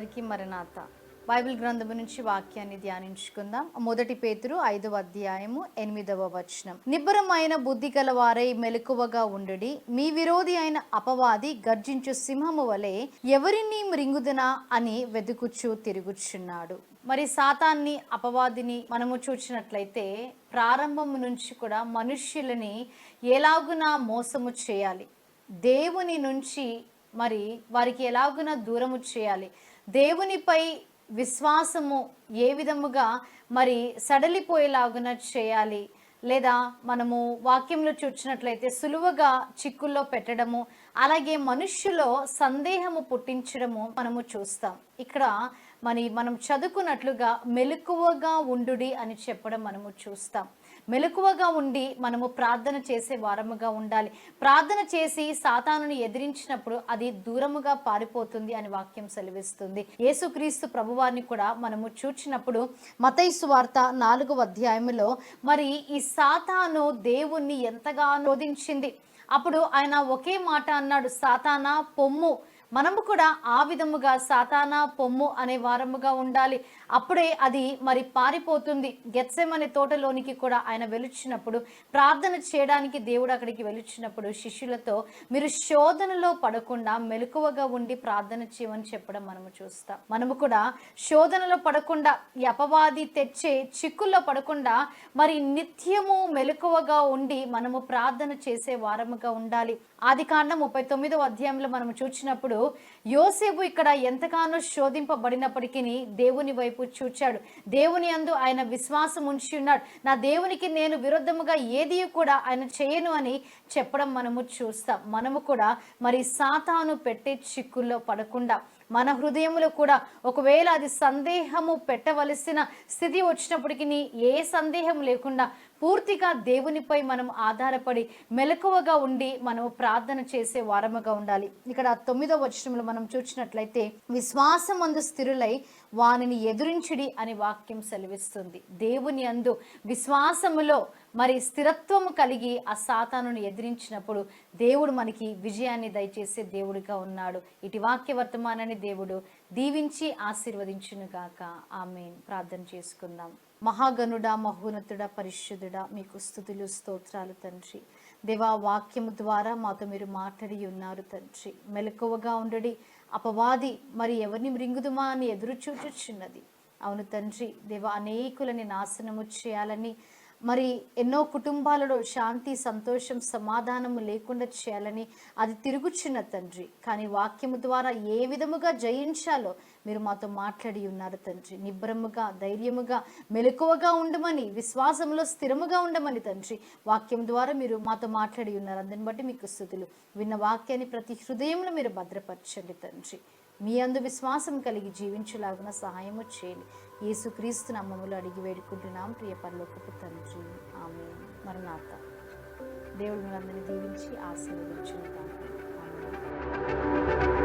అందరికీ మరణాత. బైబిల్ గ్రంథము నుంచి వాక్యాన్ని ధ్యానించుకుందాం. 1 పేతురు 5వ అధ్యాయము 8వ వచనం. నిబ్బరమైన బుద్ధి గల వారై మెలకువగా ఉండుడి. మీ విరోధి అయిన అపవాది గర్జించు సింహము వలె ఎవరిని మృంగుదునా అని వెతుకుచూ తిరుగుచున్నాడు. మరి సాతాన్ని, అపవాదిని మనము చూసినట్లయితే ప్రారంభం నుంచి కూడా మనుష్యులని ఎలాగునా మోసము చేయాలి, దేవుని నుంచి మరి వారికి ఎలాగున దూరము చేయాలి, దేవునిపై విశ్వాసము ఏ విధముగా మరి సడలిపోయేలాగున చేయాలి, లేదా మనము వాక్యంలో చూసినట్లయితే సులువుగా చిక్కుల్లో పెట్టడము, అలాగే మనుష్యులో సందేహము పుట్టించడము మనము చూస్తాం. ఇక్కడ మనం చదువుకున్నట్లుగా మెలకువగా ఉండుడి అని చెప్పడం మనము చూస్తాం. మెలకువగా ఉండి మనము ప్రార్థన చేసే వారముగా ఉండాలి. ప్రార్థన చేసి సాతానుని ఎదిరించినప్పుడు అది దూరముగా పారిపోతుంది అని వాక్యం సెలవిస్తుంది. యేసుక్రీస్తు ప్రభువారిని కూడా మనము చూచినప్పుడు మత్తయి సువార్త 4వ అధ్యాయములో మరి ఈ సాతాను దేవుణ్ణి ఎంతగా శోధించింది. అప్పుడు ఆయన ఒకే మాట అన్నాడు, సాతానా పొమ్ము. మనము కూడా ఆ విధముగా సాతానా పొమ్ము అనే వారముగా ఉండాలి. అప్పుడే అది మరి పారిపోతుంది. గెత్సెమనే తోటలోనికి కూడా ఆయన వెలుచినప్పుడు, ప్రార్థన చేయడానికి దేవుడు అక్కడికి వెలుచినప్పుడు శిష్యులతో మీరు శోధనలో పడకుండా మెలకువగా ఉండి ప్రార్థన చేయమని చెప్పడం మనము చూస్తాం. మనము కూడా శోధనలో పడకుండా, ఈ అపవాది తెచ్చే చిక్కుల్లో పడకుండా మరి నిత్యము మెలకువగా ఉండి మనము ప్రార్థన చేసే వారముగా ఉండాలి. ఆదికాండం 39వ అధ్యాయంలో మనము చూసినప్పుడు యోసేపు ఇక్కడ ఎంతగానో శోధింపబడినప్పటికీ దేవుని వైపు చూచాడు. దేవుని యందు ఆయన విశ్వాసం ఉంచి ఉన్నాడు. నా దేవునికి నేను విరుద్ధముగా ఏది కూడా ఆయన చేయను అని చెప్పడం మనము చూస్తాం. మనము కూడా మరి సాతాను పెట్టే చిక్కుల్లో పడకుండా మన హృదయంలో కూడా ఒకవేళ అది సందేహము పెట్టవలసిన స్థితి వచ్చినప్పటికీ ఏ సందేహం లేకుండా పూర్తిగా దేవునిపై మనం ఆధారపడి మెలకువగా ఉండి మనం ప్రార్థన చేసే వారముగా ఉండాలి. ఇక్కడ 9వ వచనంలో మనం చూసినట్లయితే విశ్వాసమందు స్థిరులై వానిని ఎదురించుడి అని వాక్యం సెలవిస్తుంది. దేవుని అందు విశ్వాసములో మరి స్థిరత్వము కలిగి ఆ సాతానుని ఎదిరించినప్పుడు దేవుడు మనకి విజయాన్ని దయచేసే దేవుడిగా ఉన్నాడు. ఇటు వాక్య వర్తమానాన్ని దేవుడు దీవించి ఆశీర్వదించునుగాక. ఆమేన్. ప్రార్థన చేసుకుందాం. మహాగణుడా, మహోన్నతుడా, పరిశుద్ధుడా, మీకు స్తుతులు స్తోత్రాలు తండ్రి. దేవా, వాక్యము ద్వారా మాతో మీరు మాట్లాడి ఉన్నారు తండ్రి. మెలకువగా ఉండడి, అపవాది మరి ఎవరిని మృంగుదుమా అని ఎదురు చూచుచున్నది. అవును తండ్రి, దేవా, అనేకులని నాశనము చేయాలని, మరి ఎన్నో కుటుంబాలలో శాంతి, సంతోషం, సమాధానము లేకుండా చేయాలని అది తిరుగుచున్న తండ్రి. కానీ వాక్యము ద్వారా ఏ విధముగా జయించాలో మీరు మాతో మాట్లాడి ఉన్నారు తండ్రి. నిబ్బరముగా, ధైర్యముగా, మెలకువగా ఉండమని, విశ్వాసంలో స్థిరముగా ఉండమని తండ్రి వాక్యం ద్వారా మీరు మాతో మాట్లాడి ఉన్నారు. అందుని బట్టి మీకు స్తుతులు. విన్న వాక్యాన్ని ప్రతి హృదయంలో మీరు భద్రపరచండి తండ్రి. మీ అందు విశ్వాసం కలిగి జీవించలాగున సహాయము చేయండి. యేసుక్రీస్తు నామములో అడిగి వేడుకుంటున్నాం ప్రియ పరలోకపు తండ్రి. ఆమేన్. మరణాత. దేవుడు మిమ్మల్ని దీవించి ఆశీర్వదించును గాక. ఆమేన్.